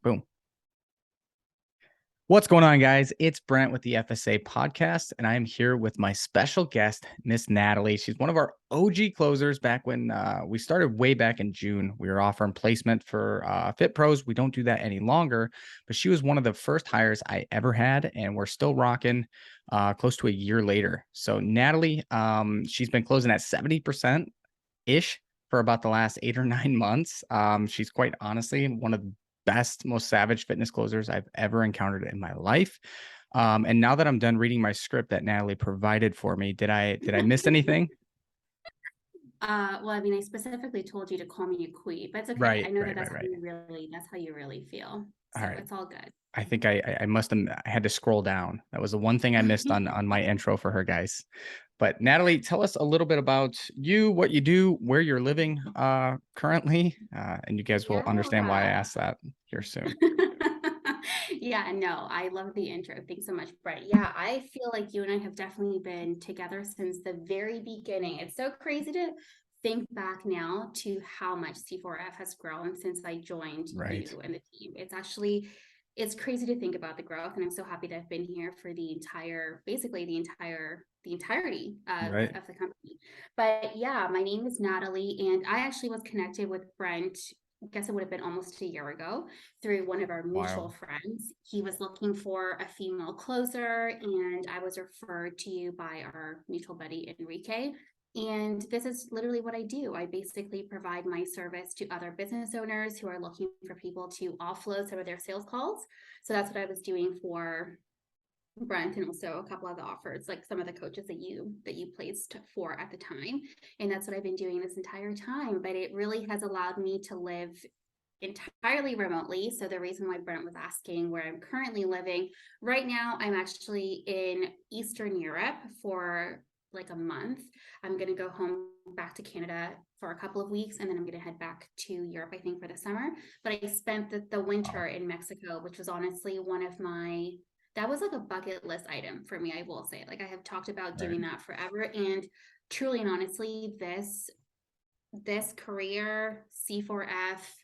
Boom. What's going on, guys? It's Brent with the FSA podcast, and I am here with my special guest, Miss Nathalie. She's one of our OG closers back when we started way back in June. We were offering placement for Fit Pros. We don't do that any longer, but she was one of the first hires I ever had, and we're still rocking close to a year later. So Nathalie, she's been closing at 70%-ish for about the last 8 or 9 months. She's quite honestly one of the best, most savage fitness closers I've ever encountered in my life. And now that I'm done reading my script that Nathalie provided for me, did I miss anything? Well, I mean, I specifically told you to call me a queen, but it's okay. I Right, know that right, right, right. that's how you really feel. All So right. it's all good. I think I must have I had to scroll down. That was the one thing I missed on my intro for her, guys. But Nathalie, tell us a little bit about you, what you do, where you're living currently, and you guys will understand why I Yeah. asked that here soon. Yeah, no, I love the intro. Thanks so much, Brett. Yeah, I feel like you and I have definitely been together since the very beginning. It's so crazy to think back now to how much C4F has grown since I joined Right, you and the team. It's crazy to think about the growth, and I'm so happy to have been here for the entire, basically the entirety right. of the company. But yeah, my name is Nathalie, and I actually was connected with Brent. I guess it would have been almost a year ago through one of our mutual Wild. friends. He was looking for a female closer, and I was referred to you by our mutual buddy, Enrique. And this is literally what I do. I basically provide my service to other business owners who are looking for people to offload some of their sales calls. So that's what I was doing for Brent, and also a couple of the offers, like some of the coaches that you placed for at the time. And that's what I've been doing this entire time. But it really has allowed me to live entirely remotely. So the reason why Brent was asking where I'm currently living right now, I'm actually in Eastern Europe for like a month. I'm going to go home back to Canada for a couple of weeks, and then I'm going to head back to Europe, I think, for the summer. But I spent the winter Wow. in Mexico, which was honestly that was like a bucket list item for me, I will say. Like, I have talked about Right. doing that forever. And truly and honestly, this career, C4F,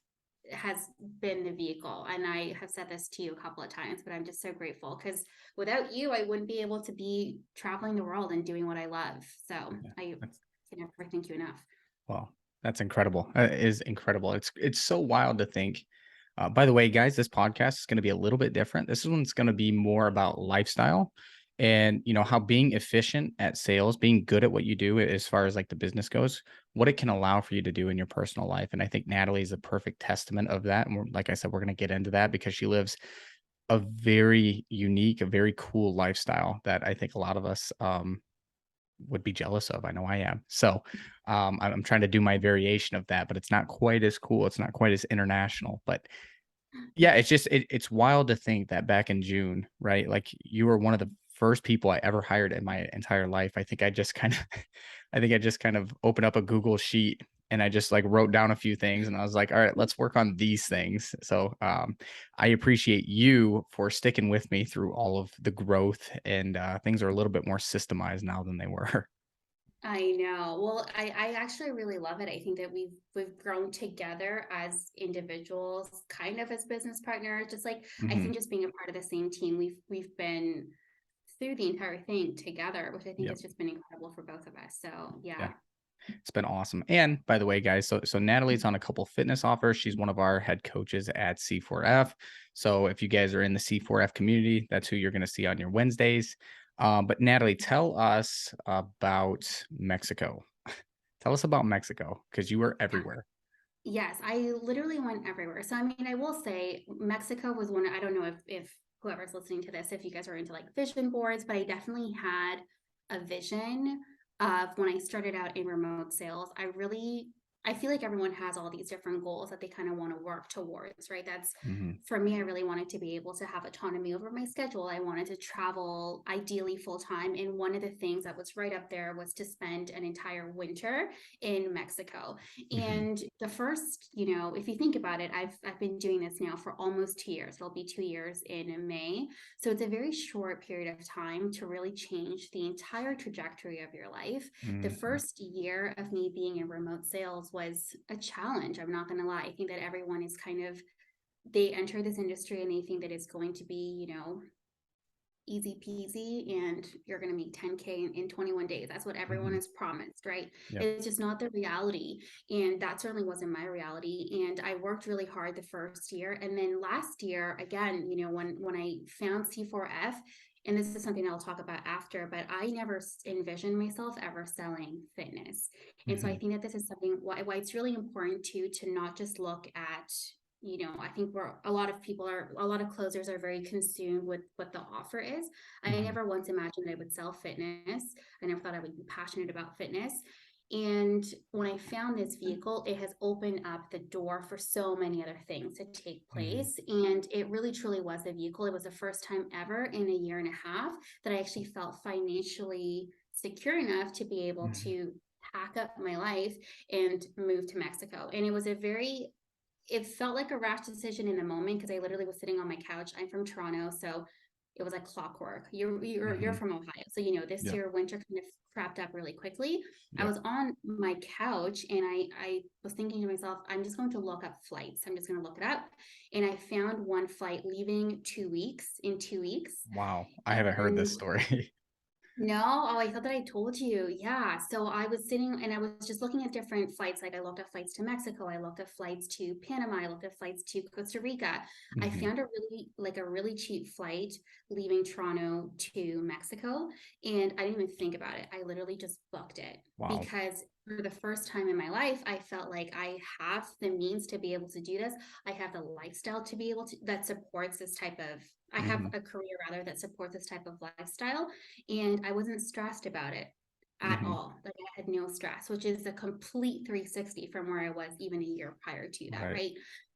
has been the vehicle. And I have said this to you a couple of times, but I'm just so grateful because without you, I wouldn't be able to be traveling the world and doing what I love. So Yeah. I That's can never thank you enough. Well, that's incredible. It is incredible. It's so wild to think. By the way, guys, this podcast is going to be a little bit different. This one's going to be more about lifestyle and how being efficient at sales, being good at what you do as far as like the business goes, what it can allow for you to do in your personal life. And I think Nathalie is a perfect testament of that. And like I said, we're going to get into that because she lives a very unique, a very cool lifestyle that I think a lot of us would be jealous of. I know I am. So I'm trying to do my variation of that, but it's not quite as cool. It's not quite as international. But yeah, it's just it's wild to think that back in June, right? Like you were one of the first people I ever hired in my entire life. I think I just kind of I think I just kind of opened up a Google sheet and I just like wrote down a few things and I was like, all right, let's work on these things. So I appreciate you for sticking with me through all of the growth and things are a little bit more systemized now than they were. I know. Well, I actually really love it. I think that we've grown together as individuals, kind of as business partners. Just like I Hmm. think just being a part of the same team, we've been through the entire thing together, which I think Yep. has just been incredible for both of us. So yeah. Yeah. It's been awesome. And by the way, guys, so Nathalie's on a couple fitness offers. She's one of our head coaches at C4F. So if you guys are in the C4F community, that's who you're going to see on your Wednesdays. But Nathalie, tell us about Mexico. Tell us about Mexico because you were Yeah. everywhere. Yes, I literally went everywhere. So I mean, I will say Mexico was one. I don't know if whoever's listening to this, if you guys are into like vision boards, but I definitely had a vision of when I started out in remote sales. I feel like everyone has all these different goals that they kind of want to work towards, right? That's Hmm. for me, I really wanted to be able to have autonomy over my schedule. I wanted to travel ideally full time. And one of the things that was right up there was to spend an entire winter in Mexico. Hmm. And the first, if you think about it, I've been doing this now for almost 2 years. It'll be 2 years in May. So it's a very short period of time to really change the entire trajectory of your life. The Hmm. first year of me being in remote sales was a challenge. I'm not going to lie. I think that everyone is kind of they enter this industry and they think that it's going to be, easy peasy and you're going to make 10K in 21 days. That's what everyone Mhm. is promised, right? Yep. It's just not the reality. And that certainly wasn't my reality. And I worked really hard the first year. And then last year, again, when I found C4F, and this is something I'll talk about after, but I never envisioned myself ever selling fitness. And so I Mhm. think that this is something why it's really important to not just look at, I think a lot of closers are very consumed with what the offer is. I Mhm. never once imagined that I would sell fitness. I never thought I would be passionate about fitness. And when I found this vehicle, it has opened up the door for so many other things to take Mhm. place. And it really truly was a vehicle. It was the first time ever in a year and a half that I actually felt financially secure enough to be able Mhm. to pack up my life and move to Mexico. And it felt like a rash decision in the moment because I literally was sitting on my couch. I'm from Toronto, so it was like clockwork. You're Mhm. from Ohio, so this Yep. year winter kind of crept up really quickly. I Yep. was on my couch and I was thinking to myself, I'm just going to look up flights. I'm just going to look it up, and I found one flight leaving 2 weeks in 2 weeks, Wow. I haven't heard and this story. no, oh, I thought that I told you. Yeah. So I was sitting and I was just looking at different flights. Like I looked at flights to Mexico, I looked at flights to Panama, I looked at flights to Costa Rica. I Mhm. found a really cheap flight leaving Toronto to Mexico, and I didn't even think about it. I literally just booked it Wow. because for the first time in my life, I felt like I have the means to be able to do this. I have the lifestyle to be able to that supports this type of I have Mhm. a career rather that supports this type of lifestyle, and I wasn't stressed about it at Mhm. all. Like I had no stress, which is a complete 360 from where I was even a year prior to that, Right. right?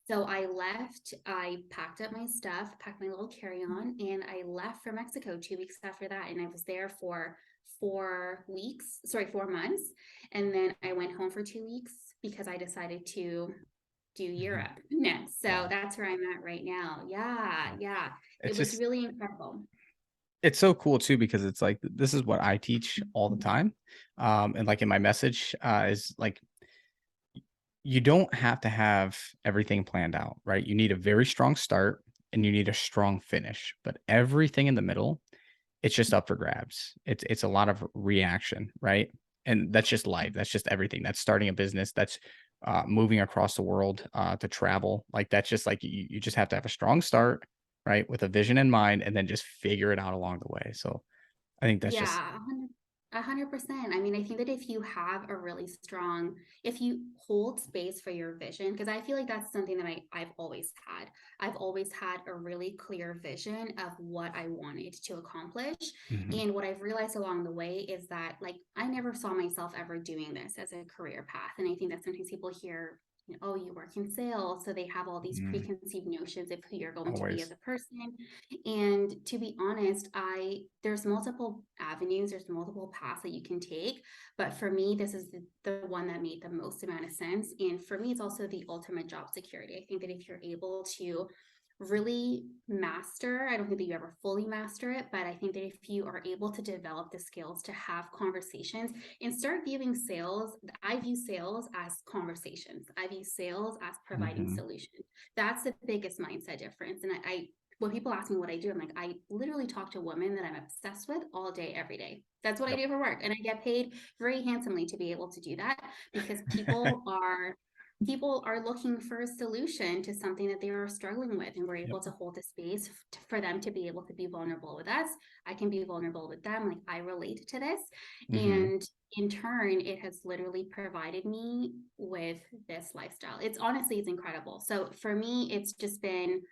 So I left, I packed up my stuff, packed my little carry-on, and I left for Mexico 2 weeks after that. And I was there for 4 weeks, sorry, 4 months. And then I went home for 2 weeks because I decided to do Mhm. Europe next. So Wow. that's where I'm at right now. Yeah, Yeah. yeah. It It's was just really incredible. it's so cool too because it's like this is what I teach all the time. And like in my message is like you don't have to have everything planned out, right? You need a very strong start and you need a strong finish, but everything in the middle, it's just up for grabs. It's a lot of reaction, right? And that's just life. That's just everything. That's starting a business. That's moving across the world to travel. Like that's just like you just have to have a strong start, right, with a vision in mind, and then just figure it out along the way. So I think that's just. Yeah, 100%. I mean, I think that if you have a really strong, if you hold space for your vision, because I feel like that's something that I've always had. I've always had a really clear vision of what I wanted to accomplish. Mhm. And what I've realized along the way is that, like, I never saw myself ever doing this as a career path. And I think that sometimes people hear, oh, you work in sales. So they have all these Mm, preconceived notions of who you're going to be as always. a person. And to be honest, there's multiple avenues, there's multiple paths that you can take, but for me, this is the one that made the most amount of sense. And for me, it's also the ultimate job security. I think that if you're able to really master, I don't think that you ever fully master it, but I think that if you are able to develop the skills to have conversations and start viewing sales, I view sales as conversations. I view sales as providing Mhm. solutions. That's the biggest mindset difference. And I when people ask me what I do, I'm like, I literally talk to women that I'm obsessed with all day, every day. That's what I Yep. do for work. And I get paid very handsomely to be able to do that because people are looking for a solution to something that they are struggling with, and we're Yep. able to hold a space for them to be able to be vulnerable with us. I can be vulnerable with them, like I relate to this, Mhm. and in turn it has literally provided me with this lifestyle. It's incredible. So for me, it's just been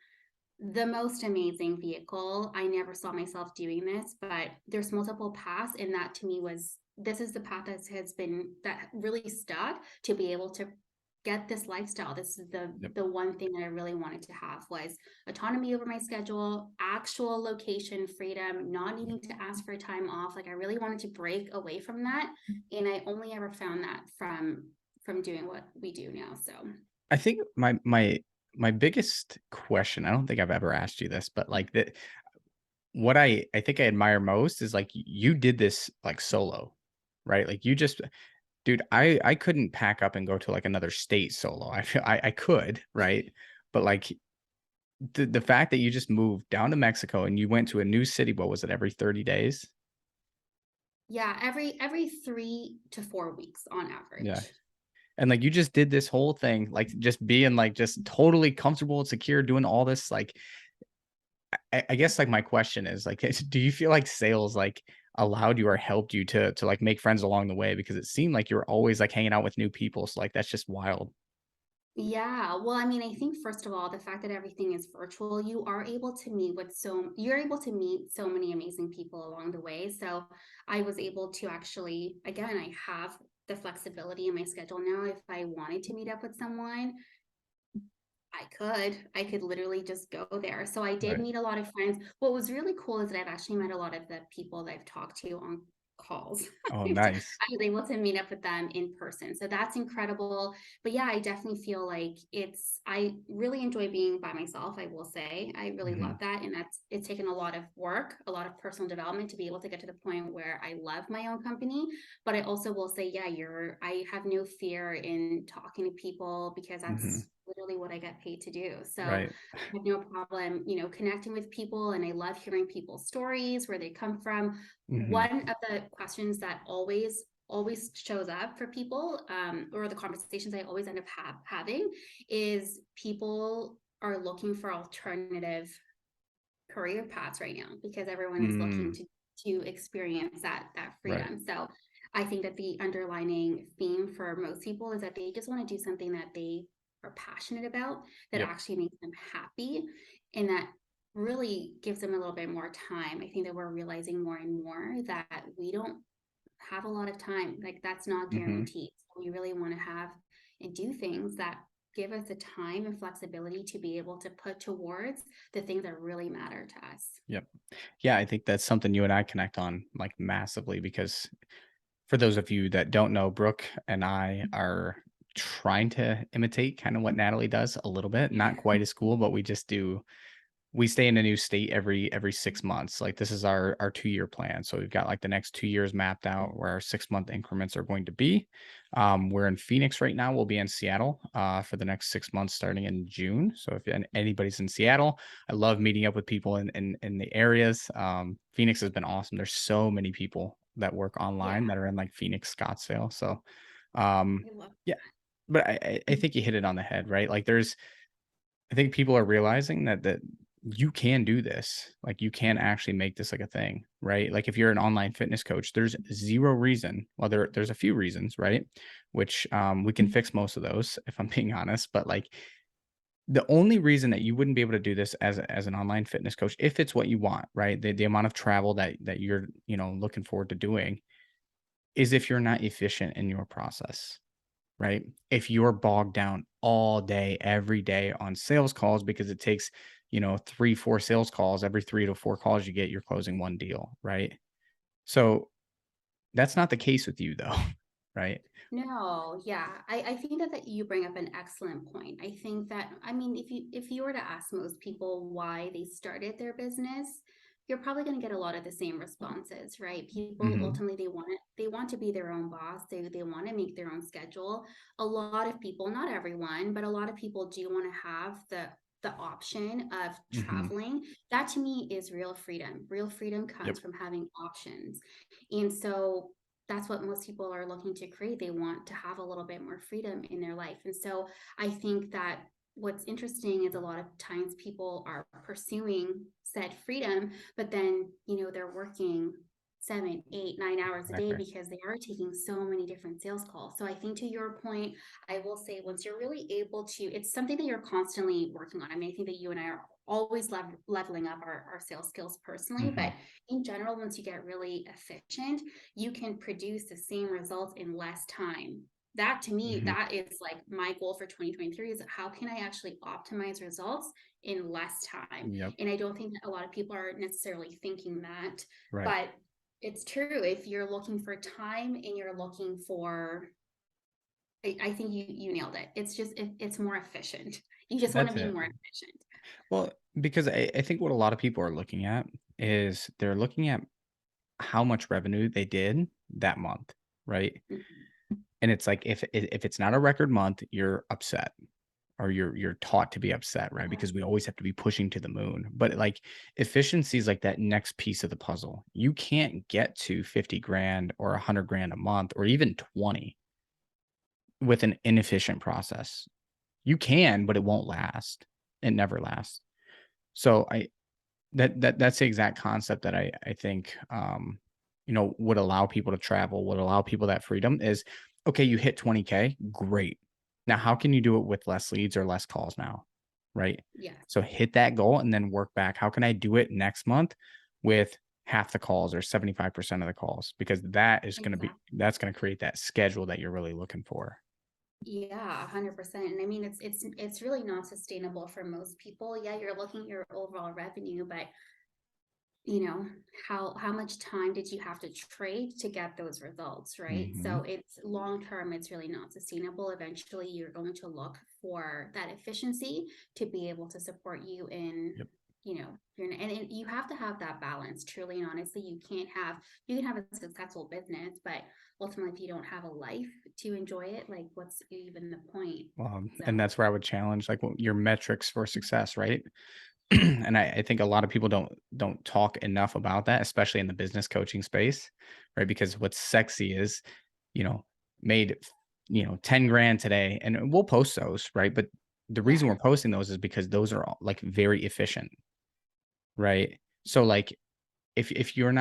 the most amazing vehicle. I never saw myself doing this, but there's multiple paths, and that to me was this is the path that really stuck to be able to get this lifestyle. This is Yep. the one thing that I really wanted to have was autonomy over my schedule, actual location freedom, not Yep. needing to ask for time off. Like I really wanted to break away from that, and I only ever found that from doing what we do now. So I think my biggest question, I don't think I've ever asked you this, but like the what I think I admire most is like you did this like solo, right? Like you just dude, I couldn't pack up and go to like another state solo. I feel I could, right? But like the fact that you just moved down to Mexico and you went to a new city, what was it, every 30 days? Yeah, every 3 to 4 weeks on Yeah. average. And, like, you just did this whole thing, like, just being, like, just totally comfortable and secure doing all this, like, I guess, like, my question is, like, do you feel like sales, like, allowed you or helped you to, like, make friends along the way? Because it seemed like you were always, like, hanging out with new people, so, like, that's just wild. Yeah, well, I mean, I think first of all, the fact that everything is virtual, you're able to meet so many amazing people along the way. So I was able to actually, again, I have the flexibility in my schedule now. If I wanted to meet up with someone, I could literally just go there. So I did Right. meet a lot of friends. What was really cool is that I've actually met a lot of the people that I've talked to on calls. Oh, I nice. was able to meet up with them in person. So that's incredible. But yeah, I definitely feel like I really enjoy being by myself, I will say. I really love Mhm, that. And it's taken a lot of work, a lot of personal development to be able to get to the point where I love my own company. But I also will say, yeah, I have no fear in talking to people because mhm. that's literally what I get paid to do. So Right. I have no problem, connecting with people, and I love hearing people's stories, where they come from. Mhm, One of the questions that always shows up for people, or the conversations I always end up having, is people are looking for alternative career paths right now because everyone is looking mm, to experience that right. freedom. So I think that the underlining theme for most people is that they just want to do something that they are passionate about, that Yep. actually makes them happy, and that really gives them a little bit more time. I think that we're realizing more and more that we don't have a lot of time. Like, that's not Mhm, guaranteed. So we really want to have and do things that give us the time and flexibility to be able to put towards the things that really matter to us. yep. Yeah, I think that's something you and I connect on, like, massively because for those of you that don't know, Brooke and I are trying to imitate kinda what Natalie does a little bit, not quite as cool, but we stay in a new state every 6 months. Like, this is our 2-year plan. So we've got, like, the next 2 years mapped out where our 6-month increments are going to be. We're in Phoenix right now. We'll be in Seattle, for the next 6 months starting in June. So if anybody's in Seattle, I love meeting up with people in the areas. Phoenix has been awesome. There's so many people that work Yeah, online that are in, like, Phoenix, Scottsdale. So, um, I love yeah, but I that. think you hit it on the head, right? Like, I think people are realizing that you can do this. Like, you can actually make this like a thing, right? Like, if you're an online fitness coach, there's 0 reason, well, there's a few reasons, right? Which, we can fix most of those if I'm being honest, but, like, the only reason that you wouldn't be able to do this as an online fitness coach, if it's what you want, right? The amount of travel that you're, looking forward to doing is if you're not efficient in your process, right? If you're bogged down all day, every day on sales calls because it takes, 3, 4 sales calls, every 3 to 4 calls you get, you're closing 1 deal, right? So, that's not the case with you though, right? No, yeah. I think that you bring up an excellent point. I think that, I mean, if you were to ask most people why they started their business, you're probably going to get a lot of the same responses, right? People Mhm, ultimately they want to be their own boss. They want to make their own schedule. A lot of people, not everyone, but a lot of people do want to have the option of mhm, traveling. That to me is real freedom. Real freedom yep, comes from having options. And so that's what most people are looking to create. They want to have a little bit more freedom in their life. And so I think that what's interesting is a lot of times people are pursuing said freedom, but then, they're working 7, 8, 9 hours a day exactly. because they are taking so many different sales calls. So I think to your point, I will say once you're really able to, it's something that you're constantly working on. I mean, I think that you and I are always leveling up our sales skills personally, but Mhm, in general, once you get really efficient, you can produce the same results in less time. That to me, mhm, that is like my goal for 2023, is how can I actually optimize results in less time? yep, And I don't think that a lot of people are necessarily thinking that, right. but it's true. If you're looking for time and you're looking for, I think you nailed it. It's just, it's more efficient. You just want to That's be it. more efficient. Well, because I think what a lot of people are looking at is they're looking at how much revenue they did that month, right? Mhm. And it's like if it's not a record month, you're upset, or you're taught to be upset, right? Because we always have to be pushing to the moon. But like efficiency is like that next piece of the puzzle. You can't get to 50 grand or 100 grand a month or even 20 with an inefficient process. You can, but it won't last. It never lasts. So that's the exact concept that I think would allow people to travel, would allow people that freedom is okay, you hit 20K, great. Now how can you do it with less leads or less calls now? Right? Yes, So hit that goal and then work back. How can I do it next month with half the calls or 75% of the calls? Because exactly. that's gonna create that schedule that you're really looking for. Yeah, 100%. And I mean, it's really not sustainable for most people. Yeah, you're looking at your overall revenue, but you know, how much time did you have to trade to get those results, right? So Mhm. it's long term, it's really not sustainable. Eventually, you're going to look for that efficiency to be able to support you in, Yep. and you have to have that balance. Truly and honestly, you can have a successful business, but ultimately, if you don't have a life to enjoy it, like what's even the point? And So that's where I would challenge like your metrics for success, right? And I think a lot of people don't talk enough about that, especially in the business coaching space, right? Because what's sexy is, you know, made 10 grand today, and we'll post those, right? But the reason yeah, we're posting those is because those are all, like very efficient, right? So like if you're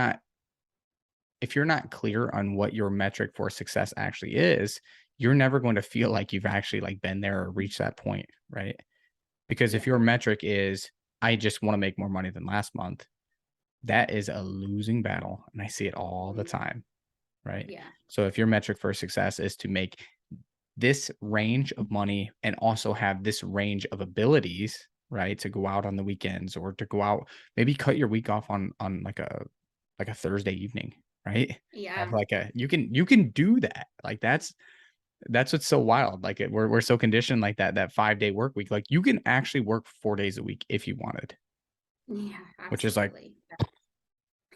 not clear on what your metric for success actually is, you're never going to feel like you've actually like been there or reached that point, right? Because if yeah, your metric is I just want to make more money than last month, that is a losing battle, and I see it all the mhm, time, right? yeah, So if your metric for success is to make this range of money and also have this range of abilities, right, to go out on the weekends or to go out, maybe cut your week off on like a Thursday evening, right? Have yeah. like a you can do that. Like that's what's so wild. Like we're so conditioned like that 5-day work week. Like you can actually work 4 days a week if you wanted, Yeah, which is like absolutely.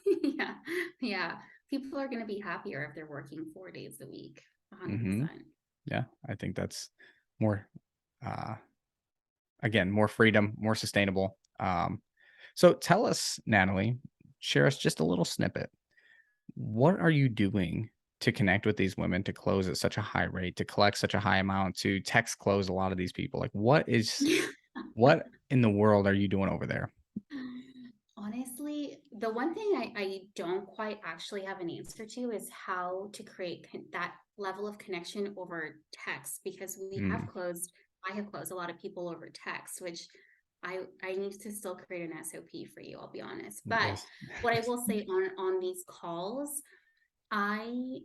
Yeah, yeah. People are going to be happier if they're working 4 days a week, mhm. 100%. Yeah, I think that's more, uh, again, more freedom, more sustainable. So tell us, Natalie, share us just a little snippet. What are you doing to connect with these women to close at such a high rate, to collect such a high amount, to text close a lot of these people? Like, what in the world are you doing over there? Honestly, the one thing I don't quite actually have an answer to is how to create that level of connection over text because Mm, I have closed a lot of people over text, which I need to still create an SOP for you, I'll be honest. But yes. what I will say on these calls, I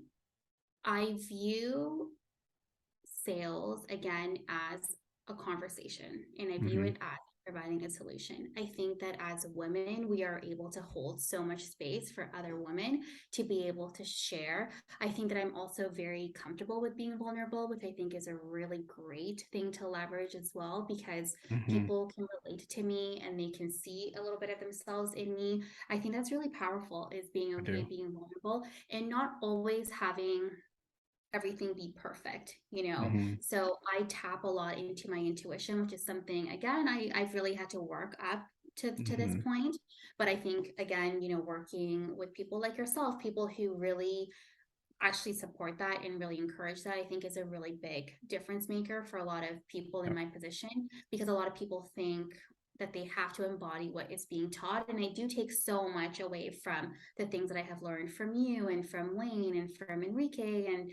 I view sales again as a conversation and I view Mhm, it as providing a solution. I think that as women, we are able to hold so much space for other women to be able to share. I think that I'm also very comfortable with being vulnerable, which I think is a really great thing to leverage as well because mhm. people can relate to me and they can see a little bit of themselves in me. I think that's really powerful is being I okay do. being vulnerable and not always having everything be perfect, you know? Mhm, So I tap a lot into my intuition, which is something, again, I've really had to work up to this mhm. point. But I think, again, working with people like yourself, people who really actually support that and really encourage that, I think is a really big difference maker for a lot of people in Yep, my position because a lot of people think that they have to embody what is being taught. And I do take so much away from the things that I have learned from you and from Wayne and from Enrique and,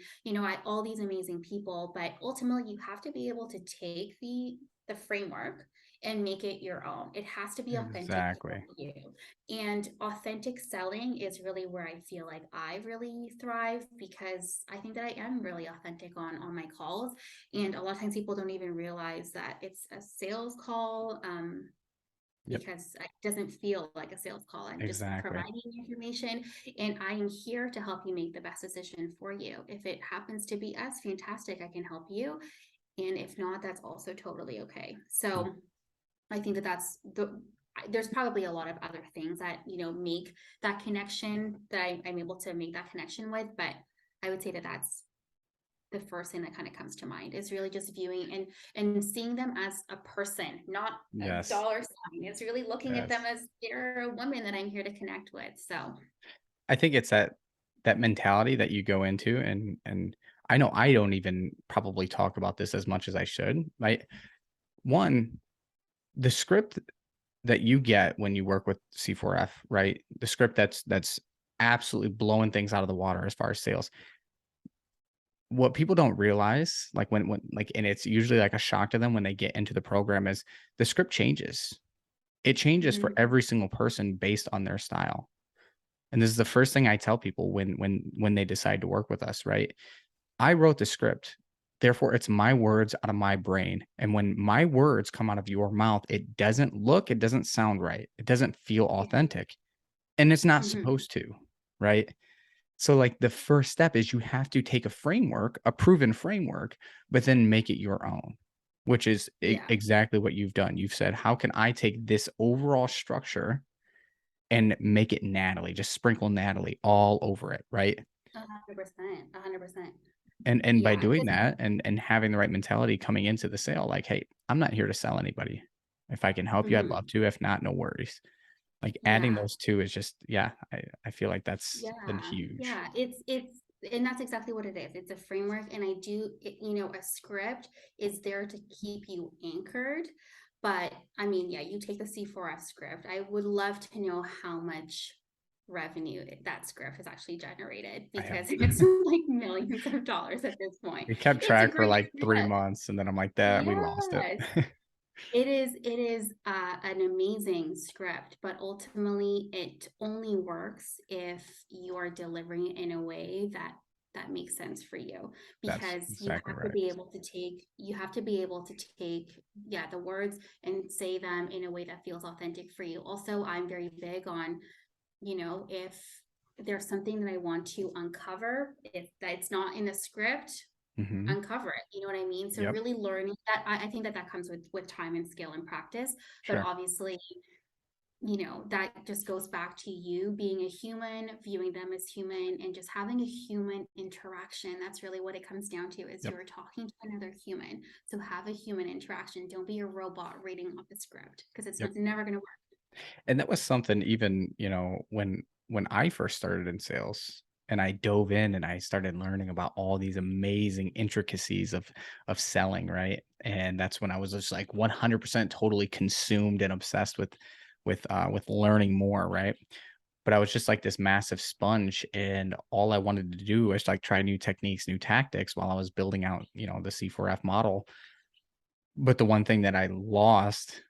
all these amazing people. But ultimately, you have to be able to take the framework and make it your own. It has to be authentic for exactly. you. And authentic selling is really where I feel like I really thrive because I think that I am really authentic on my calls. And a lot of times people don't even realize that it's a sales call. Yep, Because it doesn't feel like a sales call. I'm just exactly. providing information and I am here to help you make the best decision for you. If it happens to be us, fantastic, I can help you. And if not, that's also totally okay. Yep, So I think that there's probably a lot of other things that, make that connection that I'm able to make that connection with, but I would say that the first thing that kind of comes to mind is really just viewing and seeing them as a person, not a Yes. dollar sign. It's really looking at them Yes. as they're a woman that I'm here to connect with. So, I think it's that mentality that you go into, and I know I don't even probably talk about this as much as I should. Right? One, the script that you get when you work with C4F, right? The script that's absolutely blowing things out of the water as far as sales. What people don't realize, like when like, and it's usually like a shock to them when they get into the program, is the script changes. It changes for mhm, every single person based on their style. And this is the first thing I tell people when they decide to work with us, right? I wrote the script. Therefore, it's my words out of my brain. And when my words come out of your mouth, it doesn't sound right. It doesn't feel yeah, authentic. And it's not mhm, supposed to, right? So, like, the first step is you have to take a framework, a proven framework, but then make it your own, which is yeah, exactly what you've done. You've said, how can I take this overall structure and make it Nathalie, just sprinkle Nathalie all over it, right? 100%, 100%. And by Yeah, doing because that and having the right mentality coming into the sale, like, hey, I'm not here to sell anybody. If I can help you, I'd love to. If not, no worries. Like adding yeah, those two is just, yeah, I feel like that's been yeah, huge. yeah. It's and that's exactly what it is. It's a framework, and a script is there to keep you anchored. But I mean, yeah, you take the C4F script. I would love to know how much revenue that script has actually generated I have because it's like millions of dollars at this point. we kept It's a track for great like 3 months, and then I'm like, that we lost it. Yes. It is an amazing script, but ultimately it only works if you are delivering it in a way that makes sense for you, That's because exactly right. you have to be able to take, yeah, the words and say them in a way that feels authentic for you. Also, I'm very big on, if there's something that I want to uncover, if that's not in the script, Hmm. uncover it. You know what I mean? So Yep. really learning that, I think that comes with time and skill and practice. But Sure. obviously, that just goes back to you being a human, viewing them as human, and just having a human interaction. That's really what it comes down to, is Yep. you're talking to another human. So have a human interaction. Don't be a robot reading off the script, because it's Yep. never going to work. And that was something, even, when I first started in sales and I dove in and I started learning about all these amazing intricacies of selling, right? And that's when I was just like 100% totally consumed and obsessed with learning more, right? But I was just like this massive sponge, and all I wanted to do was like try new techniques, new tactics while I was building out, the C4F model. But the one thing that I lost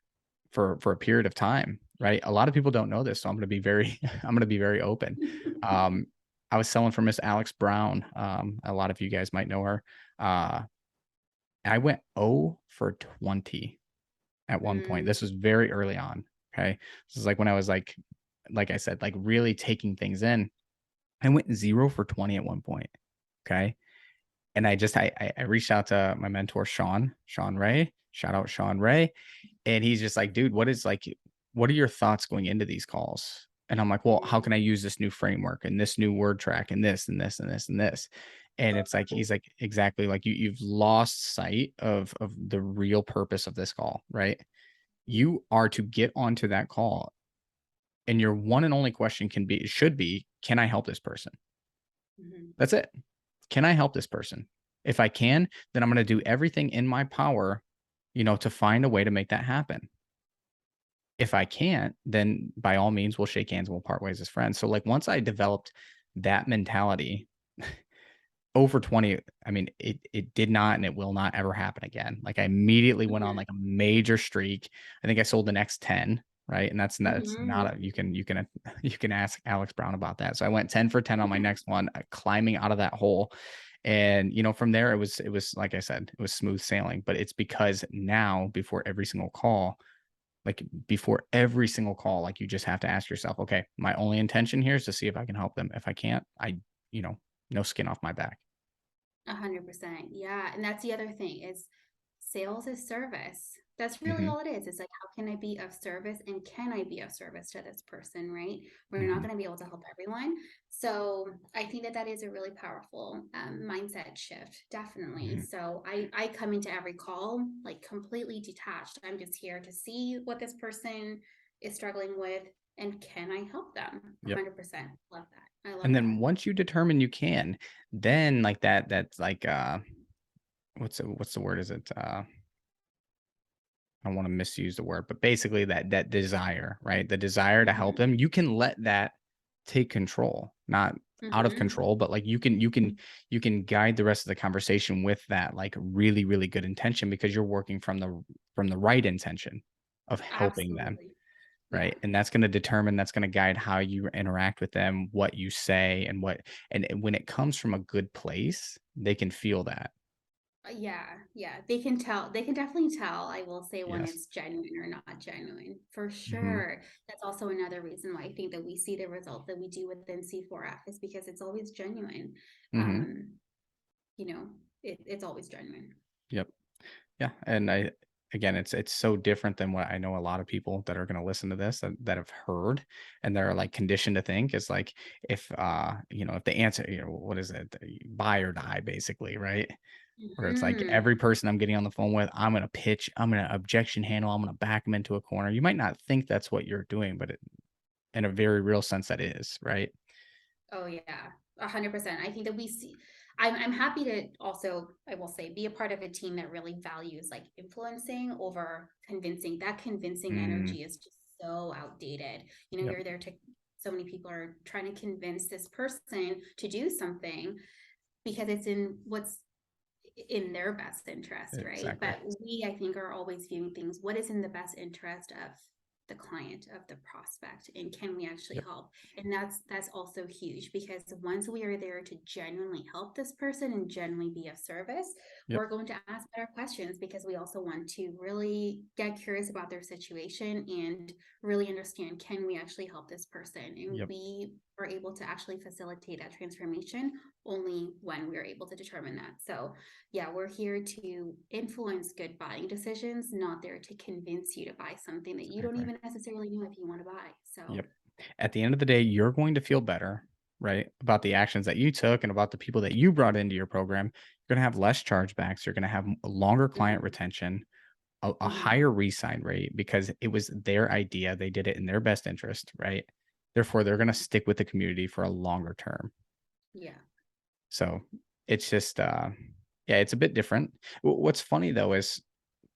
for a period of time, right? A lot of people don't know this, so I'm gonna be very I'm gonna be very open. Um, I was selling for Miss Alex Brown. A lot of you guys might know her. Uh, I went 0 for 20 at one point. Mm, This was very early on. Okay. This is like when I was like I said, like really taking things in. I went 0 for 20 at one point. Okay. And I reached out to my mentor, Sean Ray. Shout out Sean Ray. And he's just like, dude, what are your thoughts going into these calls? And I'm like, well, how mm, can I use this new framework and this new word track and this and this and this and this? And it's like, he's like, exactly, like you've lost sight of the real purpose of this call, right? You are to get onto that call, and your one and only question should be, can I help this person? mhm. That's it. Can I help this person? If I can, then I'm going to do everything in my power, to find a way to make that happen. If I can't, then by all means, we'll shake hands and we'll part ways as friends. So, like, once I developed that mentality, over 20, I mean, it did not and it will not ever happen again. Like, I immediately went on Mhm, like a major streak. I think I sold the next 10, right? And that's not a, mhm. you can ask Alex Brown about that. So I went 10 for 10 on my next one, climbing out of that hole. And from there it was like I said, it was smooth sailing. But it's because now, before every single call, like, you just have to ask yourself, okay, my only intention here is to see if I can help them. If I can't, you know, no skin off my back. 100%. Yeah. And that's the other thing is sales is service. That's really Hmm. all it is. It's like, how can I be of service and can I be of service to this person, right? We're not Hmm. going to be able to help everyone. So I think that that is a really powerful mindset shift, definitely. Hmm. So I come into every call like completely detached. I'm just here to see what this person is struggling with and can I help them? Yep. 100%. Love that. I love And that. then once you determine you can, then like that's like what's the word? Is it I don't want to misuse the word, but basically that desire, right? The desire to help Hmm. them, you can let that take control, not out of Hmm. control, but like you can guide the rest of the conversation with that like really, really good intention because you're working from the right intention of helping them, Absolutely. Yeah. right? And that's gonna guide how you interact with them, what you say, and when it comes from a good place, they can feel that. Yeah, yeah, they can tell. They can definitely tell, I will say, when Yes. it's genuine or not genuine, for Hmm. sure. That's also another reason why I think that we see the results that we do within C4F is because it's always genuine. Hmm. Um, you know, it's always genuine. Yep. Yeah, and again, it's so different than what I know a lot of people that are going to listen to this that have heard and they're like conditioned to think is like if if the answer, what is it? Buy or die basically, right? Where it's like Hmm. every person I'm getting on the phone with, I'm going to pitch, I'm going to objection handle, I'm going to back them into a corner. You might not think that's what you're doing, but in a very real sense that is, right? Oh yeah, 100%. I think that we see. I'm happy to also, I will say, be a part of a team that really values like influencing over convincing. That convincing Mm, energy is just so outdated. yep, You're there to. So many people are trying to convince this person to do something because it's in what's in their best interest, right? exactly. But we, I think, are always viewing things, what is in the best interest of the client, of the prospect, and can we actually Yep, help? And that's also huge because once we are there to genuinely help this person and genuinely be of service, yep, we're going to ask better questions because we also want to really get curious about their situation and really understand, can we actually help this person? And yep. we are able to actually facilitate that transformation only when we're able to determine that. So yeah, we're here to influence good buying decisions, not there to convince you to buy something that you don't Exactly. even necessarily know if you want to buy. So, Yep. At the end of the day, you're going to feel better, right? About the actions that you took and about the people that you brought into your program. You're going to have less chargebacks. You're going to have a longer client mhm, retention, a mhm, higher re-sign rate because it was their idea. They did it in their best interest, right? Therefore, they're going to stick with the community for a longer term. yeah, So it's just, yeah, it's a bit different. What's funny though is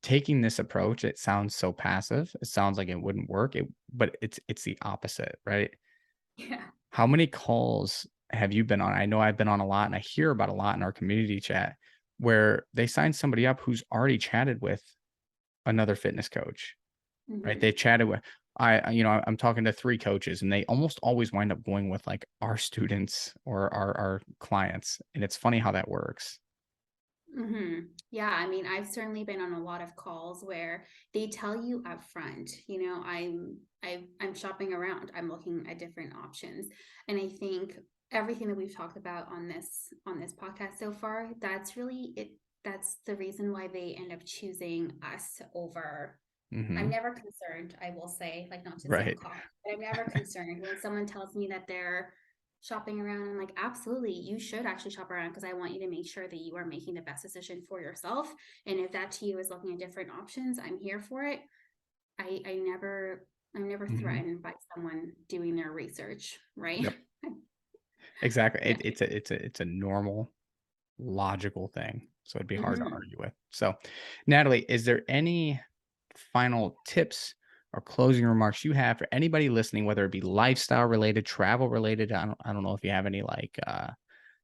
taking this approach, it sounds so passive. It sounds like it wouldn't work, but it's the opposite, right? yeah. How many calls have you been on? I know I've been on a lot and I hear about a lot in our community chat where they sign somebody up who's already chatted with another fitness coach, right? They Mhm. chatted with I'm talking to 3 coaches and they almost always wind up going with like our students or our clients. And it's funny how that works. Yeah, I mean, I've certainly been on a lot of calls where they tell you up front, I'm shopping around. I'm looking at different options. And I think everything that we've talked about on this podcast so far, that's really it. That's the reason why they end up choosing us over. I'm Mhm. never concerned, I will say, like not to sound Right. cocky, but I'm never concerned when someone tells me that they're shopping around. I'm like, absolutely, you should actually shop around because I want you to make sure that you are making the best decision for yourself. And if that to you is looking at different options, I'm here for it. I'm never Mhm. threatened by someone doing their research, right? Yep. Exactly. Yeah. It's a normal, logical thing, so it'd be hard to Mhm. argue with. So, Natalie, is there any final tips or closing remarks you have for anybody listening, whether it be lifestyle related, travel related? I don't know if you have any like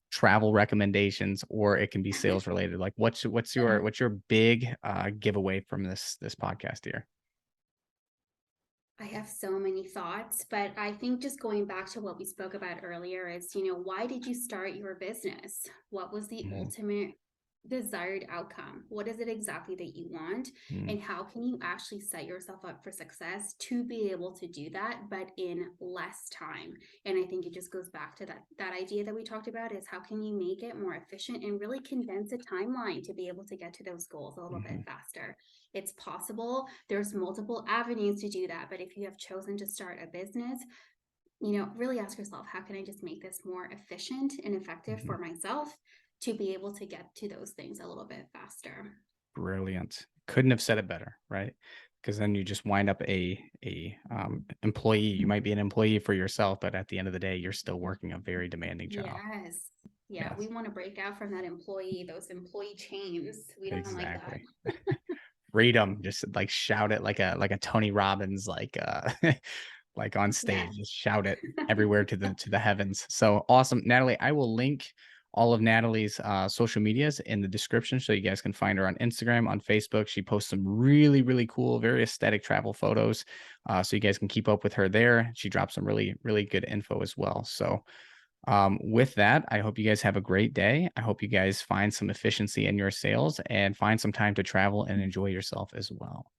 travel recommendations, or it can be sales related. Like, what's your big giveaway from this podcast here? I have so many thoughts, but I think just going back to what we spoke about earlier is, why did you start your business? What was the Mhm. ultimate desired outcome? What is it exactly that you want? Mhm. And how can you actually set yourself up for success to be able to do that, but in less time? And I think it just goes back to that idea that we talked about is how can you make it more efficient and really condense a timeline to be able to get to those goals a little bit Mhm. faster? It's possible. There's multiple avenues to do that. But if you have chosen to start a business, really ask yourself, how can I just make this more efficient and effective Mhm. for myself to be able to get to those things a little bit faster? Brilliant. Couldn't have said it better, right? Because then you just wind up employee. You might be an employee for yourself, but at the end of the day, you're still working a very demanding job. Yes. Yeah, we Yes, want to break out from those employee chains. We don't like that. exactly. Freedom, just like shout it like a Tony Robbins, like on Yes. stage, just shout it everywhere to the heavens. So awesome, Natalie. I will link all of Natalie's social medias in the description so you guys can find her on Instagram, on Facebook. She posts some really cool, very aesthetic travel photos. So you guys can keep up with her there. She drops some really good info as well. So with that, I hope you guys have a great day. I hope you guys find some efficiency in your sales and find some time to travel and enjoy yourself as well.